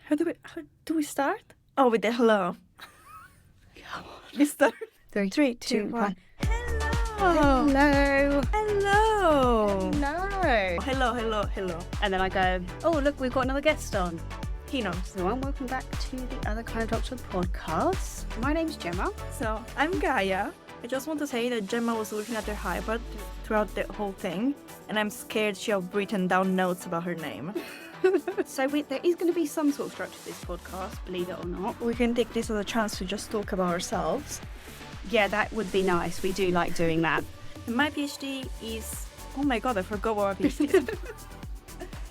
How do we start? Oh, with the hello. We start. 3, 2, 1. Hello. Hello. Hello. Hello. And then I go, oh, look, we've got another guest on. He knows. So welcome back to the Other Kind of Doctor podcast. My name's Gemma. So, I'm Gaia. I just want to say that Gemma was looking at her iPad throughout the whole thing, and I'm scared she have written down notes about her name. So there is going to be some sort of structure to this podcast, believe it or not. We can take this as a chance to just talk about ourselves. Yeah, that would be nice. We do like doing that. And my PhD is... Oh my god, I forgot what my PhD is.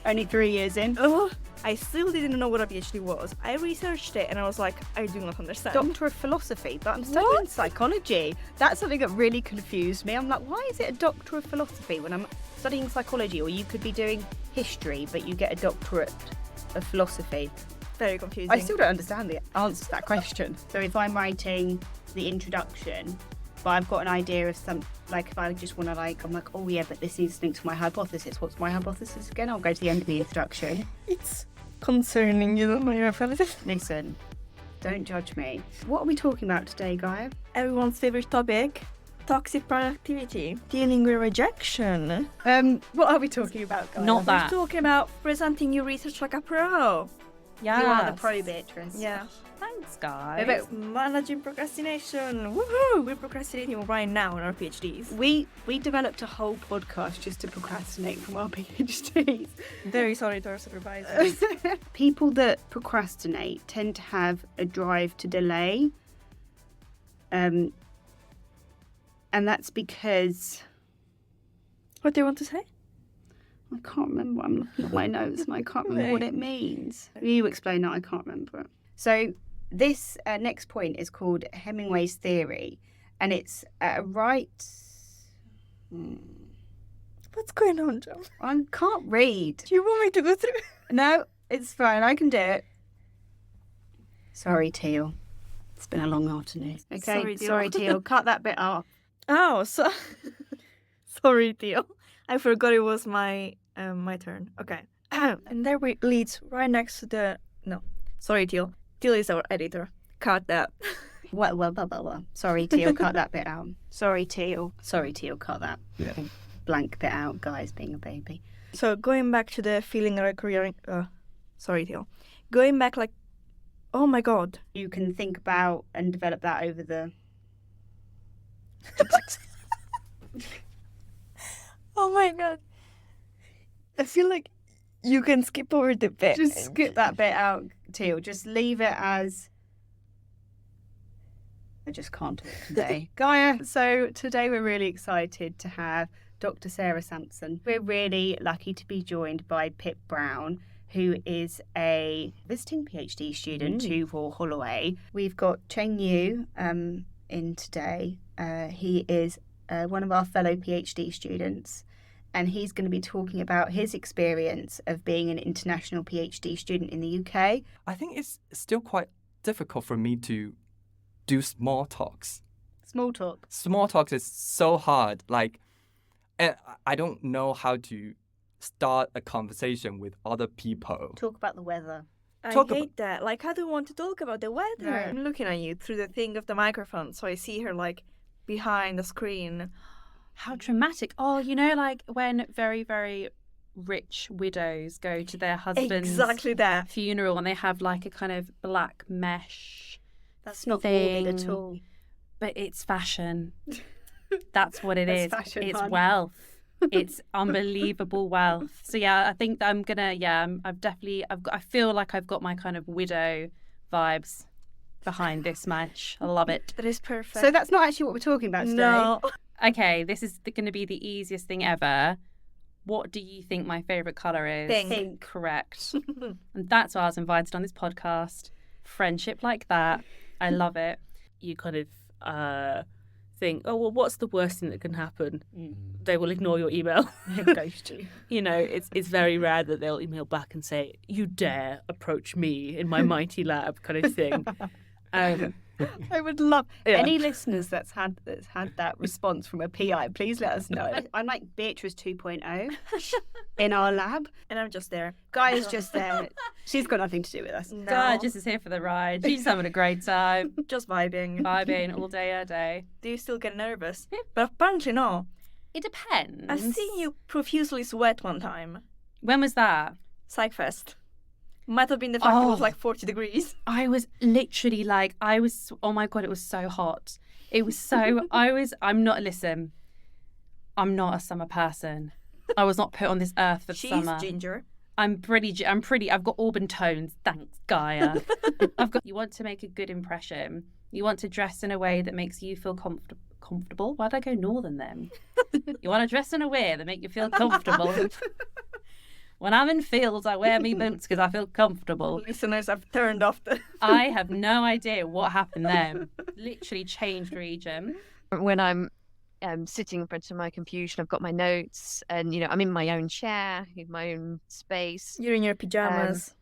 Only 3 years in. Oh, I still didn't know what a PhD was. I researched it and I was like, I do not understand. Doctor of Philosophy, but I'm studying psychology. That's something that really confused me. I'm like, why is it a Doctor of Philosophy when I'm studying psychology? Or you could be doing history, but you get a doctorate of philosophy. Very confusing. I still don't understand the answer to that question. So if I'm writing the introduction, but I've got an idea of some, like if I just want to I'm like, oh yeah, but this is linked to my hypothesis. What's my hypothesis again? I'll go to the end of the introduction. It's concerning, you don't know your hypothesis. Listen, don't judge me. What are we talking about today, Gaia? Everyone's favorite topic, toxic productivity, dealing with rejection. What are we talking about, Gaia? Not that. We're talking about presenting your research like a pro. Yeah. You are the pro, Beatrice. Yeah. Thanks, guys. But Managing procrastination. Woohoo! We're procrastinating right now on our PhDs. we developed a whole podcast just to procrastinate from our PhDs. Very sorry to our supervisors. People that procrastinate tend to have a drive to delay. And that's because... What do you want to say? I can't remember. I'm looking at my notes and I can't remember what it means. You explain that. I can't remember it. So this next point is called Hemingway's theory, and it's right. What's going on, John? I can't read. Do you want me to go through? No, it's fine. I can do it. Sorry, Teal. It's been a long afternoon. Okay, sorry, Teal. Cut that bit off. Oh, so sorry, Theo. I forgot it was my turn. Okay. And there we leads right next to the... No. Sorry, Teal. Teal is our editor. Cut that. Well. Sorry, Teal. Cut that bit out. Sorry, Teal. Cut that blank bit out. Guys being a baby. So going back to the feeling recurring... sorry, Teal. Going back like... Oh my god. You can think about and develop that over the... Oh my god. I feel like you can skip over the bit. Just skip that bit out, Teal. Just leave it as... I just can't talk today. Gaia, so today we're really excited to have Dr. Sarah Sampson. We're really lucky to be joined by Pip Brown, who is a visiting PhD student to Royal Holloway. We've got Cheng Yu in today. He is one of our fellow PhD students, and he's going to be talking about his experience of being an international PhD student in the UK. I think it's still quite difficult for me to do small talks. Small talk. Small talks is so hard. And I don't know how to start a conversation with other people. Talk about the weather. I Talk hate that. Like, I don't want to talk about the weather. No. I'm looking at you through the thing of the microphone, so I see her, like, behind the screen. How dramatic. Oh, you know, like when very, very rich widows go to their husband's Exactly that. funeral and they have like a kind of black mesh That's not thing. morbid at all. But it's fashion. That's what it That's is. fashion, It's hon. wealth. It's unbelievable wealth. So yeah, I think that I'm gonna. Yeah, I feel like I've got my kind of widow vibes behind this match. I love it. That is perfect. So that's not actually what we're talking about today. No. Okay, this is going to be the easiest thing ever. What do you think my favourite colour is? Pink. Correct. And that's why I was invited on this podcast. Friendship like that. I love it. You kind of think, oh, well, what's the worst thing that can happen? They will ignore your email. Ghost you. You know, it's very rare that they'll email back and say, you dare approach me in my mighty lab kind of thing. I would love any listeners that's had that response from a PI. Please let us know. I'm like Beatrice 2.0 in our lab. And I'm just there. Gaia's just there. She's got nothing to do with us. No, God, just is here for the ride. She's having a great time. just vibing. Vibing all day, every day. Do you still get nervous? But apparently no. It depends. I've seen you profusely sweat one time. When was that? Psychfest. Might have been the fact it was like 40 degrees. I was literally like, oh my God, it was so hot. It was so, I'm not a summer person. I was not put on this earth for She's summer. ginger. I've got auburn tones. Thanks, Gaia. You want to make a good impression. You want to dress in a way that makes you feel comfortable. Why'd I go northern then? You want to dress in a way that make you feel comfortable. When I'm in fields, I wear me boots because I feel comfortable. Listeners, I've turned off the... I have no idea what happened there. Literally changed region. When I'm sitting in front of my computer, I've got my notes, and I'm in my own chair, in my own space. You're in your pyjamas.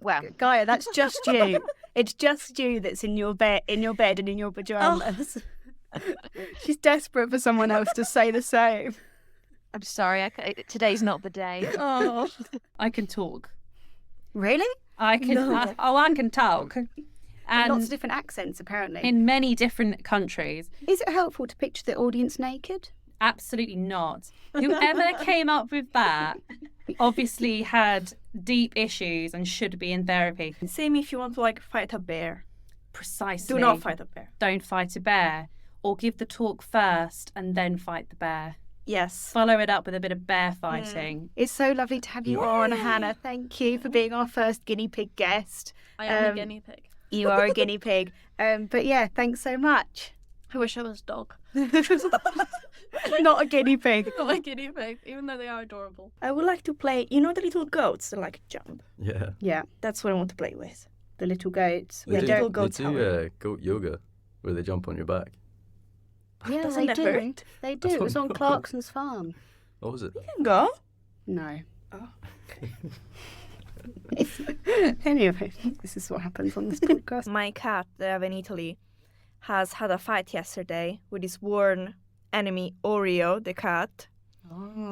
Well, Gaia, that's just you. It's just you that's in your bed and in your pajamas. She's desperate for someone else to say the same. I'm sorry, today's not the day. Oh. I can talk. Really? I can. No. I can talk. And Lots of different accents, apparently. in many different countries. Is it helpful to picture the audience naked? Absolutely not. Whoever came up with that obviously had deep issues and should be in therapy. Same if you want to like fight a bear. Precisely. Do not fight a bear. Don't fight a bear. Or give the talk first and then fight the bear. Yes. Follow it up with a bit of bear fighting. It's so lovely to have you on, Hannah. Thank you for being our first guinea pig guest. I am a guinea pig. You are a guinea pig. But yeah, thanks so much. I wish I was a dog. Not a guinea pig. Not a guinea pig, even though they are adorable. I would like to play, you know the little goats that like jump? Yeah. Yeah, That's what I want to play with. the little goats. Yeah, They little do, goat they tower. do goat yoga where they jump on your back. Yeah, Doesn't they that do. hurt? They do. I It was don't on know. Clarkson's farm. What was it? You can go. No. Oh. Anyway, this is what happens on this podcast. My cat that I have in Italy has had a fight yesterday with his worn enemy Oreo, the cat.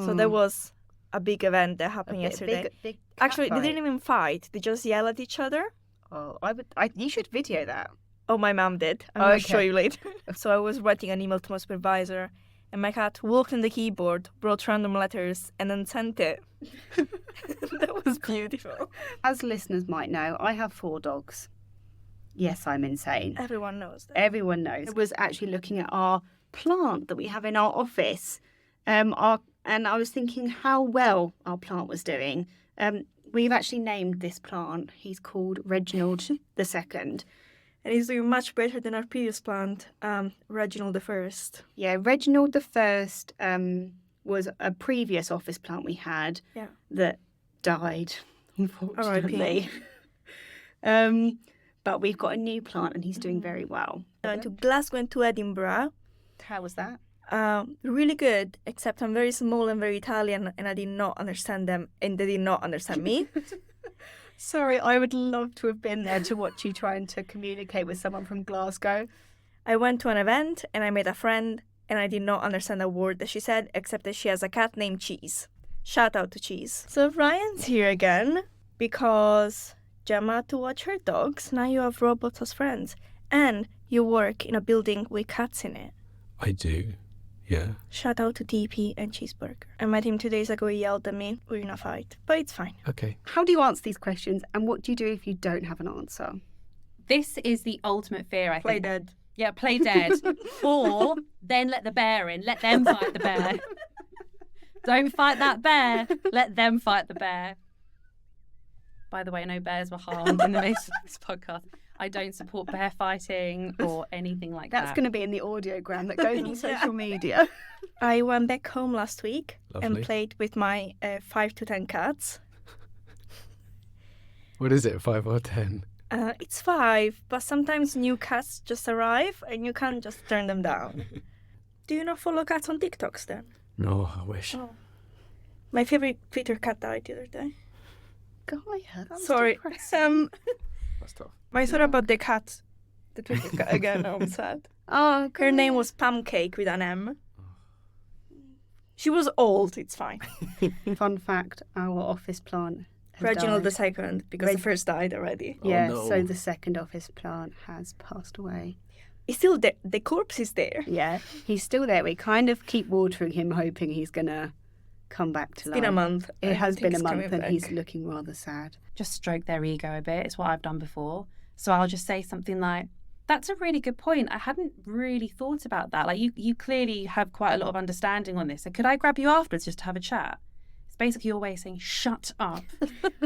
So there was a big event that happened yesterday. Big Actually, they didn't even fight. They just yelled at each other. Oh, you should video that. Oh, my mom did. I'm Oh, going to show okay. you later. So I was writing an email to my supervisor, and my cat walked on the keyboard, wrote random letters, and then sent it. That was beautiful. As listeners might know, I have 4 dogs. Yes, I'm insane. Everyone knows that. Everyone knows. I was actually looking at our plant that we have in our office, and I was thinking how well our plant was doing. We've actually named this plant. He's called Reginald II. And he's doing much better than our previous plant, Reginald the First. Yeah, Reginald I was a previous office plant we had that died, unfortunately. But we've got a new plant and he's doing very well. I went to Glasgow and to Edinburgh. How was that? Really good, except I'm very small and very Italian, and I did not understand them, and they did not understand me. Sorry, I would love to have been there to watch you trying to communicate with someone from Glasgow. I went to an event, and I made a friend, and I did not understand a word that she said, except that she has a cat named Cheese. Shout out to Cheese. So Ryan's here again, because Gemma had to watch her dogs. Now you have robots as friends, and you work in a building with cats in it. I do. Yeah. Shout out to TP and Cheeseburger. I met him 2 days ago. He yelled at me. We're in a fight, but it's fine. Okay. How do you answer these questions and what do you do if you don't have an answer? This is the ultimate fear, I Play think. dead. Yeah, play dead. Or then let the bear in. Let them fight the bear. Don't fight that bear. Let them fight the bear. By the way, no bears were harmed in the midst of this podcast. I don't support bear fighting or anything like That's that. going to be in the audiogram that goes on social media. I went back home last week Lovely. and played with my 5 to 10 cats. What is it, 5 or 10? It's 5, but sometimes new cats just arrive and you can't just turn them down. Do you not follow cats on TikToks then? No, I wish. Oh. My favorite Twitter cat died the other day. Gaia, that's Sorry. depressing. That's tough. My story about the cat The Twitter guy again. I'm sad. Oh, Her name was Pancake with an M. She was old. It's fine. Fun fact: our office plant. has Reginald the died. second, because the first died already. Yeah, Oh, no. so the second office plant has passed away. It's still there. The corpse is there. Yeah, he's still there. We kind of keep watering him, hoping he's gonna come back to It's life. been a month. It I has think been a it's month, coming and back. he's looking rather sad. Just stroke their ego a bit. It's what I've done before. So I'll just say something like, that's a really good point. I hadn't really thought about that. Like you clearly have quite a lot of understanding on this. So could I grab you afterwards just to have a chat? It's basically your way of saying, shut up,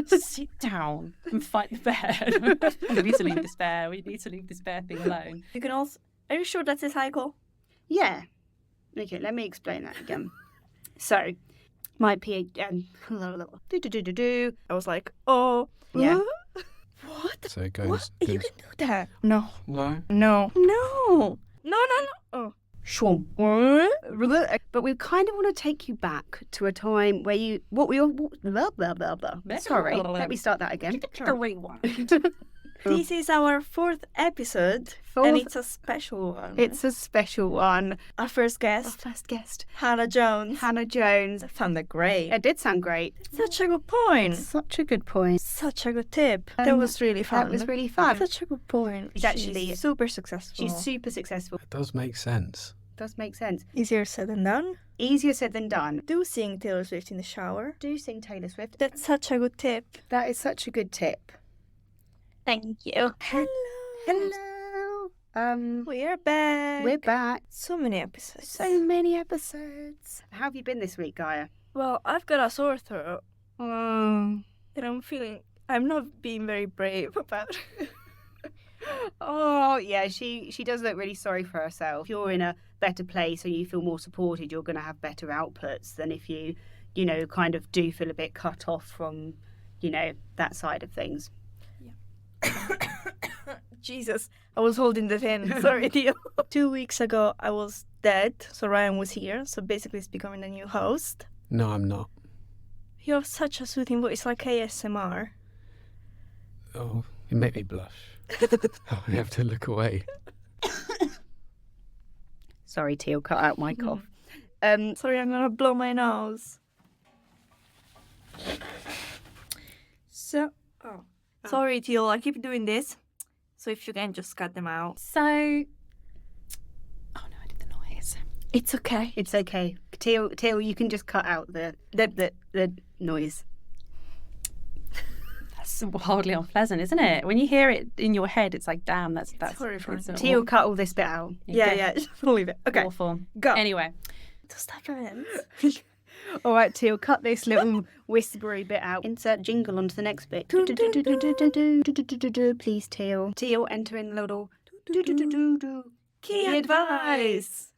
sit down and fight the bear. We need to leave this bear. We need to leave this bear thing alone. You can also. Are you sure that's a cycle? Yeah. Okay, let me explain that again. So, my PhD. I was like, oh. Yeah. What? So it goes. What? You goes- can do that? No. No. No. No. No. Oh. Shwam. But we kind of want to take you back to a time where you. Blah, blah, blah, blah. Sorry, let me start that again. This is our fourth episode, Fourth- and it's a special one. It's a special one. our first Our guest, first guest, Hannah Jones. Hannah Jones. Sounded great. It did sound great. Such a good point. Such a good point. Such a good tip. That Um, was really fun. That was really fun. Such a good point. She's actually- super successful. She's super successful. It does make sense. Does make sense. easier said than done. Easier said than done. Do sing Taylor Swift in the shower. Do sing Taylor Swift. That's such a good tip. That is such a good tip. Thank you. Hello. Hello. We're back. We're back. So many episodes. So many episodes. How have you been this week, Gaia? Well, I've got a sore throat, Oh, and I'm not being very brave about it. oh yeah. She does look really sorry for herself. If you're in a better place or you feel more supported, you're going to have better outputs than if you kind of do feel a bit cut off from, that side of things. Jesus, I was holding the pen. Sorry, deal. 2 weeks ago, I was dead, so Ryan was here. So basically, he's becoming the new host. No, I'm not. You have such a soothing voice, like ASMR. Oh, you make me blush. I have to look away. Sorry, Teal, cut out my cough. Sorry, I'm gonna blow my nose. Sorry, Teal, I keep doing this. So if you can just cut them out. So, oh no, I did the noise. It's okay. It's okay. Teal, you can just cut out the noise. That's wildly unpleasant, isn't it? When you hear it in your head, it's like, damn, that's horrifying. it's an Teal, cut all this bit out. Yeah, just leave it. Okay, awful. go. Anyway, Just like a All right, Teal, cut this little whispery bit out. Insert jingle onto the next bit. Please, Teal. Teal, enter in a little Key advice.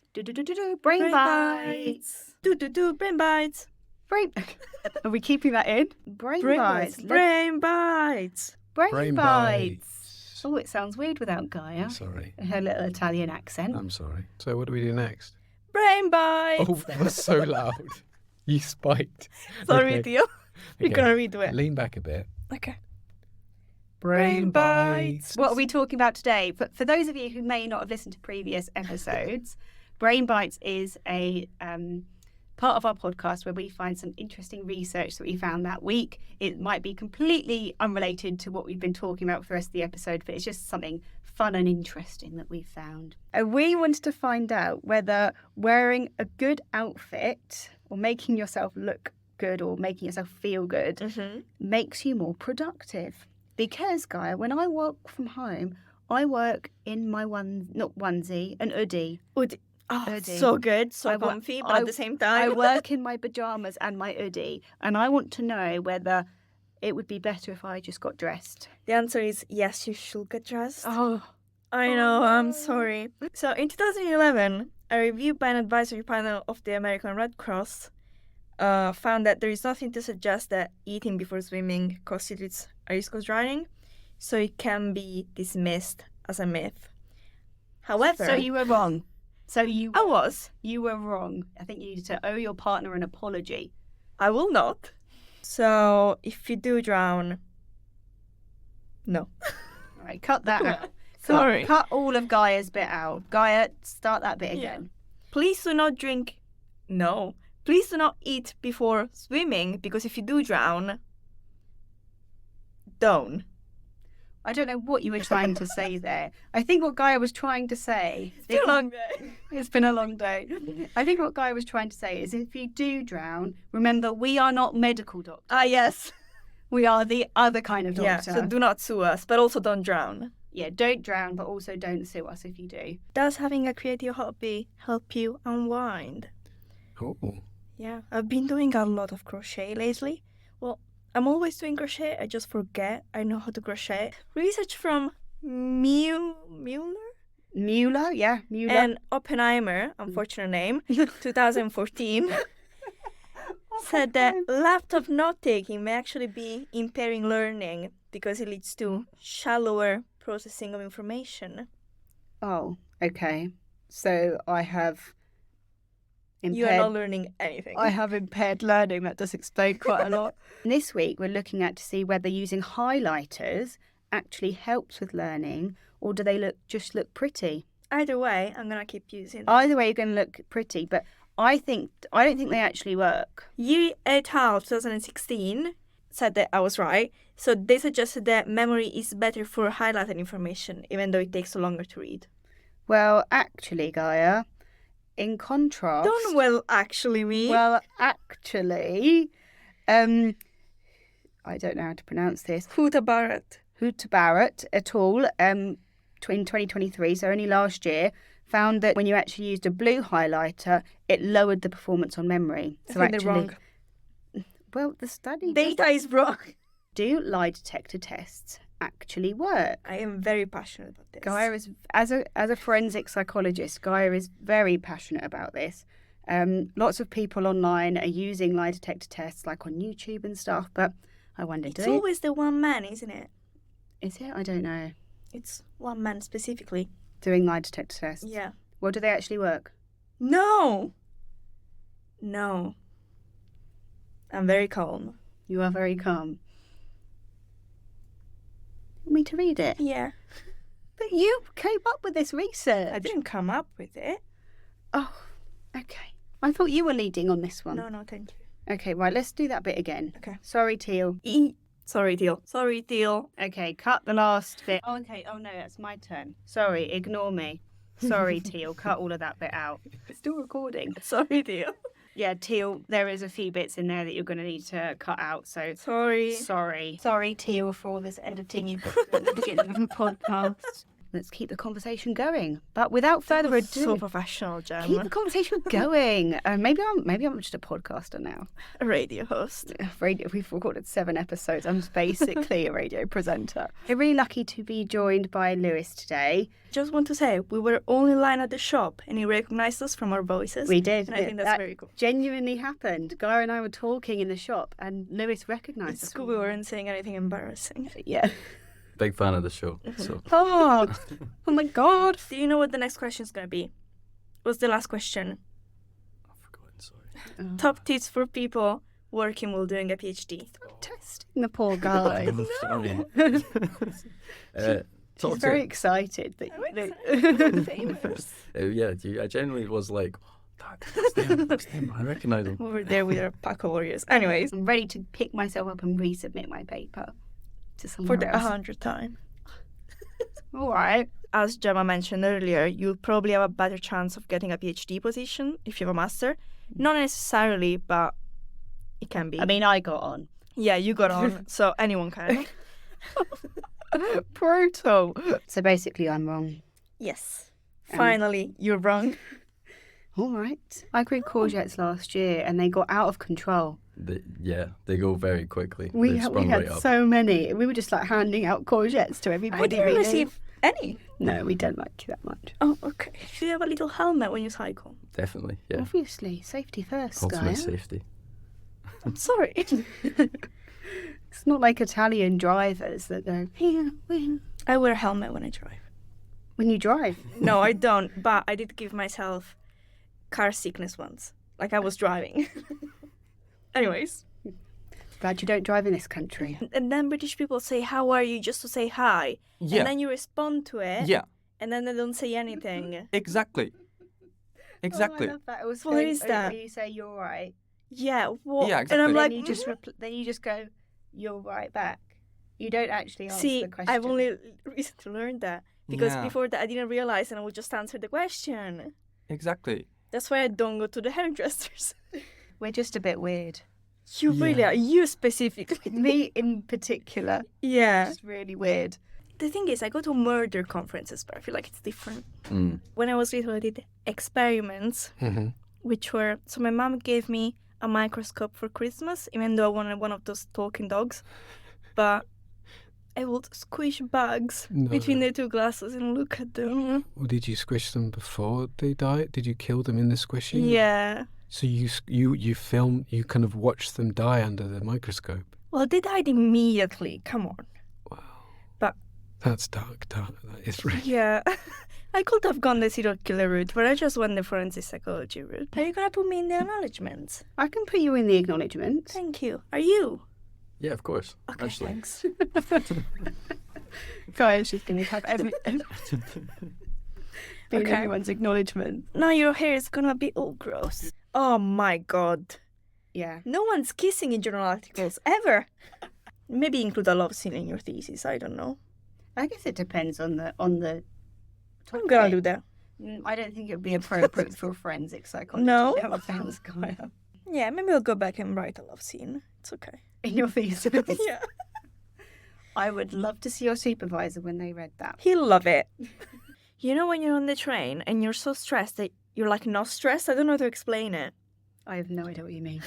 brain bites. Brain bites. Brain. Are we keeping that in? Brain bites. Brain bites. Brain bites. Oh, it sounds weird without Gaia. Sorry. Her little Italian accent. I'm sorry. So what do we do next? Brain bites. Oh, that was so loud. You spiked. Sorry, Okay. Theo. You're Okay. gonna redo it. Lean back a bit. Okay. Brain bites. What are we talking about today? For those of you who may not have listened to previous episodes, Brain Bites is a part of our podcast where we find some interesting research that we found that week. It might be completely unrelated to what we've been talking about for the rest of the episode, but it's just something fun and interesting that we've found. And we wanted to find out whether wearing a good outfit or making yourself look good or making yourself feel good makes you more productive. Because, Gaia, when I work from home, I work in my not onesie, an hoodie. Oh, Hoodie. so good, so I wa- comfy, but I- at the same I time. work in my pajamas and my hoodie, and I want to know whether it would be better if I just got dressed. The answer is yes, you should get dressed. Oh, I know, I'm sorry. So in 2011, a review by an advisory panel of the American Red Cross found that there is nothing to suggest that eating before swimming constitutes a risk of drowning, so it can be dismissed as a myth. However, so you were wrong. I was. You were wrong. I think you need to owe your partner an apology. I will not. So if you do drown, no. All right, cut that out. Sorry. Cut all of Gaia's bit out. Gaia, start that bit Yeah. again. Please do not drink. No. Please do not eat before swimming, because if you do drown, don't. I don't know what you were trying to say there. I think what Gaia was trying to say. It's been a long day. It's been a long day. I think what Gaia was trying to say is if you do drown, remember we are not medical doctors. Ah, yes. We are the other kind of Yeah, doctor. so do not sue us, but also don't drown. Yeah, don't drown, but also don't sue us if you do. Does having a creative hobby help you unwind? Oh. Yeah, I've been doing a lot of crochet lately. Well, I'm always doing crochet, I just forget I know how to crochet. Research from Mueller Mueller. and Oppenheimer, unfortunate name, 2014, said that laptop note-taking may actually be impairing learning because it leads to shallower processing of information. Oh, okay. So I have You are not learning anything. I have impaired learning. That does explain quite a lot. This week, we're looking at to see whether using highlighters actually helps with learning, or do they just look pretty? Either way, I'm going to keep using them. Either way, you're going to look pretty, but I don't think they actually work. Yi et al. 2016 said that I was right. So they suggested that memory is better for highlighted information, even though it takes longer to read. Well, actually, Gaia, in contrast... Don't well actually me. Well, actually, I don't know how to pronounce this. Huta Barrett. Huta Barrett et al. In 2023, so only last year, found that when you actually used a blue highlighter, it lowered the performance on memory. I think they're wrong. Well, the study Data is wrong. Do lie detector tests actually work? I am very passionate about this. Gaia is, as a forensic psychologist, Gaia is very passionate about this. Lots of people online are using lie detector tests, like on YouTube and stuff. But I wonder, It's always the one man, isn't it? Is it? I don't know. It's one man specifically. Doing lie detector tests. Yeah. Well, do they actually work? No. I'm very calm. You are very calm. Want me to read it? Yeah. But you came up with this research. I didn't come up with it. Oh, okay. I thought you were leading on this one. No, thank you. Okay, right, let's do that bit again. Okay. Sorry, Teal. Sorry, Teal. Okay, cut the last bit. Oh, okay. Oh, no, that's my turn. Sorry, ignore me. Sorry, Teal. Cut all of that bit out. It's still recording. Sorry, Teal. Yeah, Teal, there is a few bits in there that you're going to need to cut out, so Sorry. Sorry, Teal, for all this editing you put at the beginning of the podcast. Let's keep the conversation going. But without further ado, So professional, keep the Jem. conversation going. Maybe I'm just a podcaster now. A radio host. We've recorded 7 episodes. I'm basically a radio presenter. We're really lucky to be joined by Lewis today. Just want to say, we were only in line at the shop and he recognized us from our voices. We did. And I think that's That very cool. genuinely happened. Gaia and I were talking in the shop and Lewis recognised At us. school, we weren't saying anything embarrassing. Yeah. Big fan of the show. So Oh my God. Do you know what the next question is going to be? What's the last question? I've forgotten. Sorry. Top tips for people working while doing a PhD. Testing the poor guy. Sorry. She's very excited that Famous. Yeah, I genuinely was like, that's them. I recognise them. Over there with our pack of warriors. Anyways, I'm ready to pick myself up and resubmit my paper to for somewhere the else. 100th time. All right. As Gemma mentioned earlier, you'll probably have a better chance of getting a PhD position if you have a master. Not necessarily, but it can be. I mean, I got on. Yeah, you got on, so anyone can. Brutal. So basically, I'm wrong. Yes. Finally, you're wrong. All right. I grew courgettes last year and they got out of control. They go very quickly. We They've had sprung right up. so many. We were just like handing out courgettes to everybody. I didn't really. receive any. No, we don't like you that much. Oh, okay. Do you have a little helmet when you cycle? Definitely, yeah. Obviously, safety first, Ultimate Gaia. safety. I'm sorry. It's not like Italian drivers that go, here, where. I wear a helmet when I drive. When you drive. No, I don't, but I did give myself car sickness once. Like I was driving. Anyways. Glad you don't drive in this country. And then British people say, how are you, just to say hi. Yeah. And then you respond to it. Yeah. And then they don't say anything. Exactly. Exactly. Oh, I love that. It was What is that? You say you're right. Yeah. What? Yeah, And exactly. I'm Then like, you just then you just go, you're right back. You don't actually answer see, the question. I've only recently learned that. Because Yeah. before that, I didn't realize and I would just answer the question. Exactly. That's why I don't go to the hairdressers. We're just a bit weird. You really Yeah. are. You specifically. Me in particular. Yeah. Just really weird. The thing is, I go to murder conferences, but I feel like it's different. Mm. When I was little, I did experiments, Hmm. which were... So my mom gave me a microscope for Christmas, even though I wanted one of those talking dogs. But I would squish bugs No. between the two glasses and look at them. Well, did you squish them before they died? Did you kill them in the squishing? Yeah. So you kind of watched them die under the microscope. Well, they died immediately. Come on. Wow. But- That's dark. That is really. Yeah. I could have gone the serial killer route, but I just went the forensic psychology route. Are you gonna put me in the acknowledgements? I can put you in the acknowledgements. Thank you. Are you? Yeah, of course. Okay, Actually. thanks. Guys, she's going to have every... being Okay. everyone's acknowledgement. Now your hair is gonna be all gross. Oh my god. Yeah. No one's kissing in journal articles, ever. Maybe include a love scene in your thesis, I don't know. I guess it depends on the I'm topic. gonna do that. I don't think it would be appropriate for forensic psychology. No? to have a famous guy Yeah, maybe I'll go back and write a love scene. It's okay. in your thesis. Yeah. I would love to see your supervisor when they read that. He'll love it. You know when you're on the train and you're so stressed that you're like not stressed? I don't know how to explain it. I have no idea what you mean.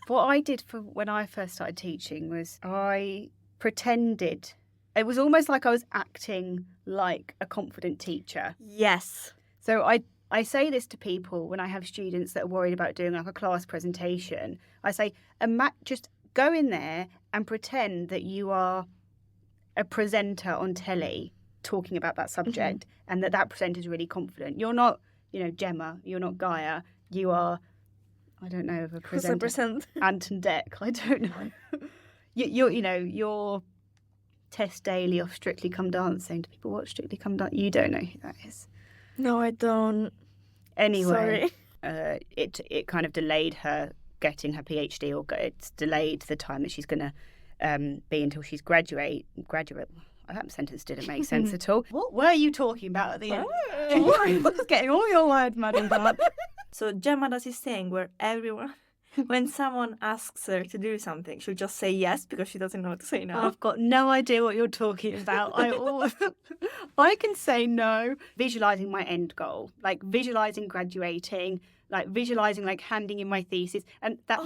What I did for when I first started teaching was I pretended. It was almost like I was acting like a confident teacher. Yes. So I say this to people when I have students that are worried about doing like a class presentation. I say, just go in there and pretend that you are a presenter on telly talking about that subject and that presenter is really confident. You're not, Gemma, you're not Gaia. You are, I don't know, a presenter. 100%. Anton Deck, I don't know. You're Tess Daly of Strictly Come Dancing. Do people watch Strictly Come Dancing? You don't know who that is. No, I don't. Anyway, Sorry. it kind of delayed her getting her PhD, or it's delayed the time that she's going to be until she's graduate. That sentence didn't make sense at all. What were you talking about at the end? I was getting all your words muddled up. So Gemma does this thing where when someone asks her to do something, she'll just say yes because she doesn't know what to say no. I've got no idea what you're talking about. I can say no. Visualizing my end goal, like visualizing graduating, like visualizing like handing in my thesis, and that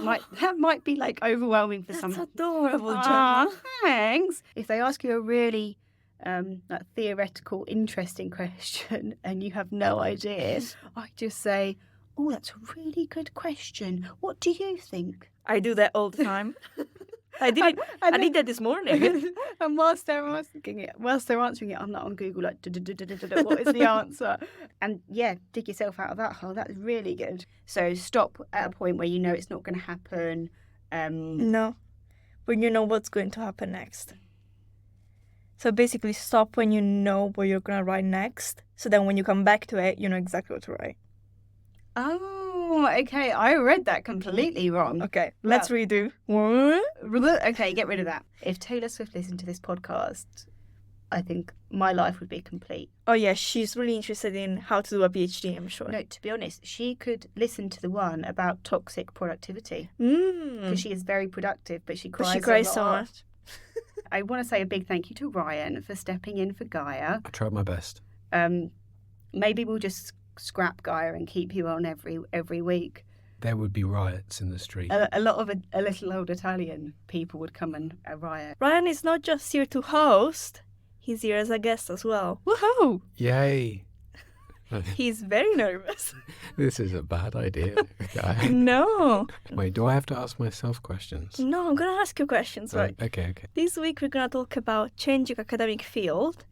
might be like overwhelming for some. That's adorable, Ah, Gemma. thanks. If they ask you a really like theoretical, interesting question and you have no idea, I just say, "Oh, that's a really good question. What do you think?" I do that all the time. I did that this morning. And whilst they're answering it, I'm not on Google like, what is the answer? And yeah, dig yourself out of that hole. That's really good. So stop at a point where you know it's not going to happen. No. When you know what's going to happen next. So basically stop when you know what you're going to write next. So then when you come back to it, you know exactly what to write. Oh, okay. I read that completely wrong. Okay, let's redo. What? Okay, get rid of that. If Taylor Swift listened to this podcast, I think my life would be complete. Oh yeah, she's really interested in how to do a PhD, I'm sure. No, to be honest, she could listen to the one about toxic productivity Mm. because she is very productive, but she But cries, she cries a so lot. much. I want to say a big thank you to Ryan for stepping in for Gaia. I tried my best. Maybe we'll just scrap Gaia and keep you on every week. There would be riots in the street. A lot of a little old Italian people would come and riot. Ryan is not just here to host, he's here as a guest as well. Woohoo! Yay! He's very nervous. This is a bad idea, guy. No. Wait, do I have to ask myself questions? No, I'm going to ask you questions, right? Okay. This week we're going to talk about changing academic field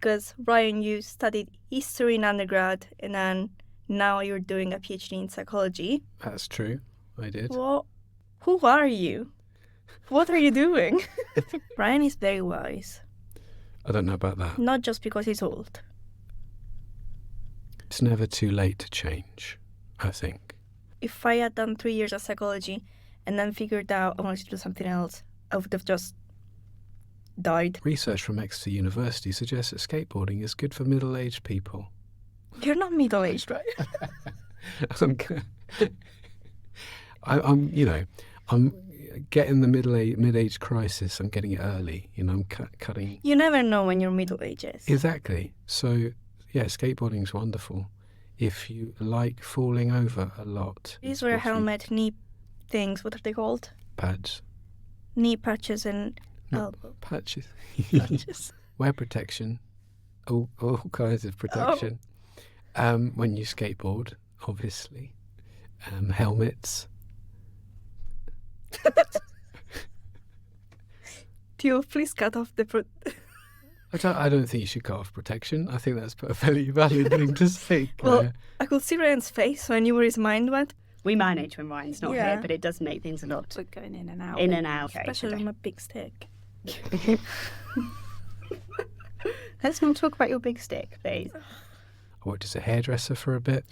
because, Ryan, you studied history in undergrad and then now you're doing a PhD in psychology. That's true. I did. Well, who are you? What are you doing? Ryan is very wise. I don't know about that. Not just because he's old. It's never too late to change, I think. If I had done 3 years of psychology and then figured out I wanted to do something else, I would have just died. Research from Exeter University suggests that skateboarding is good for middle-aged people. You're not middle-aged, right? I'm getting the mid-age crisis. I'm getting it early. I'm cutting. You never know when you're middle ages. Exactly. So, yeah, skateboarding's wonderful if you like falling over a lot. These were helmet, knee things. What are they called? Pads. Knee patches and No, elbow patches. patches. Wear protection. All kinds of protection. When you skateboard, obviously. Helmets. Teal, please cut off the I don't think you should cut off protection. I think that's a fairly valid thing to say. Well, I could see Ryan's face when you were his mind went. We manage when Ryan's not Yeah. here, but it does make things a lot We're going in and out. in and out. Especially on a big stick. Let's not talk about your big stick, please. I worked as a hairdresser for a bit.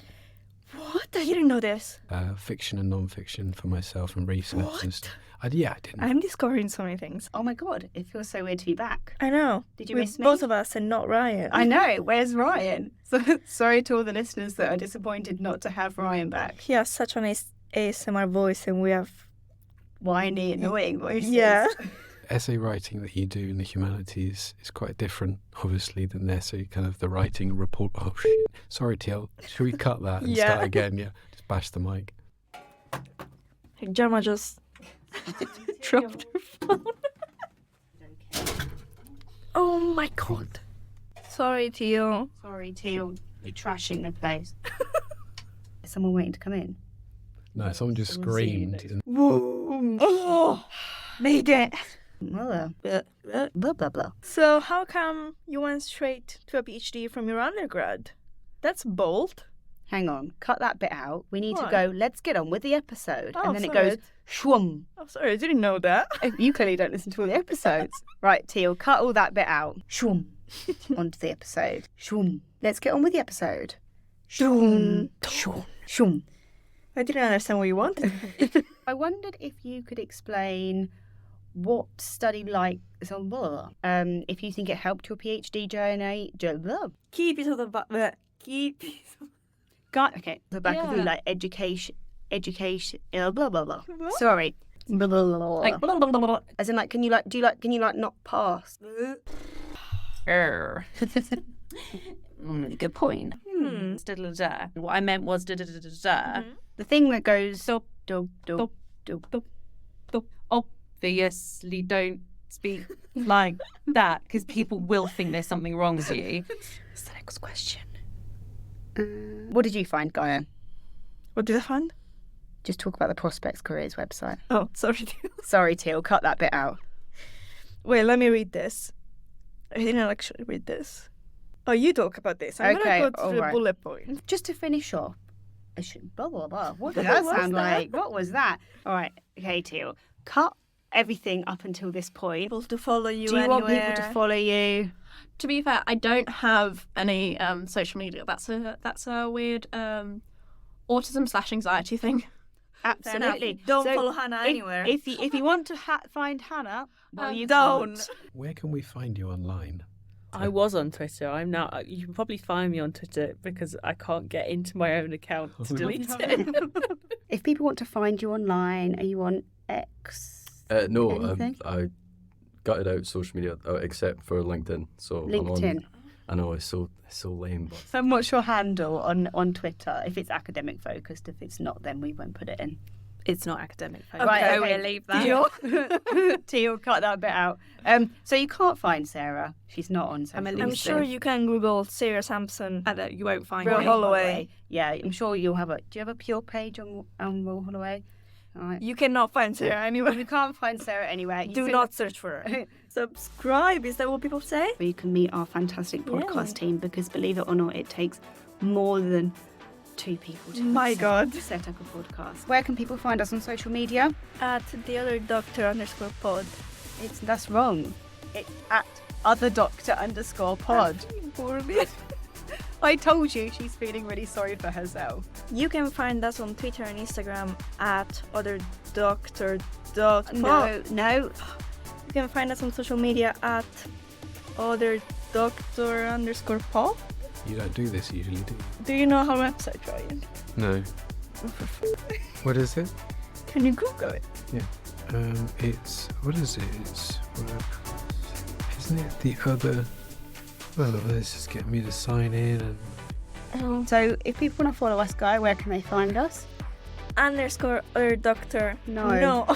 What? I didn't know this. Fiction and non-fiction for myself and research What? and stuff. I didn't. I'm discovering so many things. Oh my god, it feels so weird to be back. I know. Did you With miss me? both of us and not Ryan. I know. Where's Ryan? So sorry to all the listeners that are disappointed not to have Ryan back. He has such an ASMR voice and we have... Whiny, annoying voices. Yeah. Essay writing that you do in the humanities is quite different, obviously, than the essay, kind of the writing report. Oh, shit. Sorry, Teal. Should we cut that and Yeah. start again? Yeah. Just bash the mic. Gemma just dropped her phone. Oh my god. Sorry, Teal. Sorry, Teal. You're trashing the place. Is someone waiting to come in? No, someone just screamed. And Whoa. Oh, made it. Well, blah, blah, blah. So how come you went straight to a PhD from your undergrad? That's bold. Hang on, cut that bit out. We need Why? to go, let's get on with the episode. Oh, and then sorry. it goes, shwum. Oh, sorry, I didn't know that. Oh, you clearly don't listen to all the episodes. Right, Teal, cut all that bit out. Shwum. Onto the episode. Shwum. Let's get on with the episode. Shwum. Shwum. Shwum. I didn't understand what you wanted. I wondered if you could explain what study like, if you think it helped your PhD journey. Keep it on the back. Keep it. Okay, the back of you Yeah. like education, blah blah blah. Sorry, blah, blah, blah, blah. Like, blah, blah, blah, blah. As in, like, can you like not pass? Good point. Hmm. Da-da-da-da. What I meant was da-da-da-da-da. The thing that goes Stop. do do do. Obviously, don't speak like that because people will think there's something wrong with you. What's the next question? What did you find, Gaia? What did I find? Just talk about the Prospects Careers website. Oh, sorry, Teal. Sorry, Teal, cut that bit out. Wait, let me read this. I didn't actually read this. Oh, you talk about this. I'm Okay, gonna go to the alright. bullet point. Just to finish off, I should blah blah blah. What did What that was sound that? like? What was that? All right, okay, Teal, cut everything up until this point. People to follow you Do you want people to anywhere. follow you? To be fair, I don't have any social media. That's a weird autism/anxiety thing. Fair enough. Absolutely. Don't So follow Hannah anywhere. If you want to find Hannah, well, you don't. can't. where can we find you online? I was on Twitter. I'm now. You can probably find me on Twitter because I can't get into my own account to delete it. If people want to find you online, are you on X? No, Anything? I gutted out social media except for LinkedIn. So I'm LinkedIn. on, I know it's so lame, but And what's your handle on Twitter? If it's academic focused, if it's not, then we won't put it in. It's not academic. Okay, Right, we'll leave that. Teal, cut that bit out. So you can't find Sarah. She's not on social I'm media. I'm sure you can Google Sarah Sampson. You won't find Real me. Holloway. Yeah, I'm sure you'll have a. Do you have a pure page on Will Holloway? All right. You cannot find Sarah anywhere. You can't find Sarah anywhere. You Do can- not search for her. Subscribe. Is that what people say? where you can meet our fantastic podcast Yeah. team, because believe it or not, it takes more than two people to My God. set up a podcast. Where can people find us on social media? At the other doctor_pod. That's wrong. It's at otherdoctor_pod. I told you she's feeling really sorry for herself. You can find us on Twitter and Instagram at otherdoctor.pod. No. You can find us on social media at otherdoctor_pod. You don't do this usually, do you? Do you know our website, Ryan? No. What is it? Can you Google it? It's what is it? It's isn't it the other? Well, let's just get me to sign in and. So if people want to follow us, Guy, where can they find us? _other doctor. No,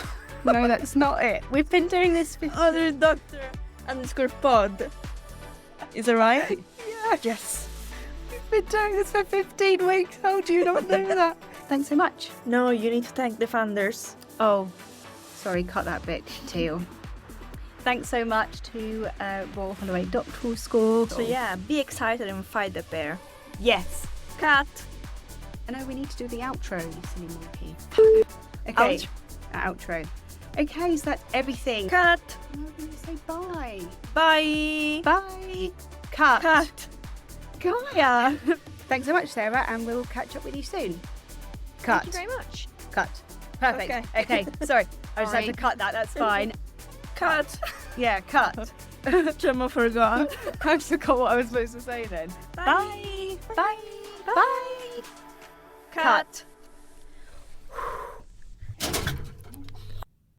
that's not it. We've been doing this for Other doctor_pod. Is it right? Yeah. Yes. We've been doing this for 15 weeks. How do you not know that? Thanks so much. No, you need to thank the funders. Oh, sorry, cut that bit, Teal. Thanks so much to Royal Holloway Doctoral School. So yeah, be excited and fight the bear. Yes. Cut. I know we need to do the outro, you silly monkey. Okay. Outro. Okay, so that's everything. Cut. I'm going to say bye. Bye. Bye. Cut. Cut. Gaia. Thanks so much, Sarah, and we'll catch up with you soon. Cut. Thank you very much. Cut. Perfect. Okay. Sorry. I just had to Sorry. cut that. That's fine. Cut. Yeah, cut. Gemma forgot. I forgot what I was supposed to say then. Bye. Bye. Bye. Cut.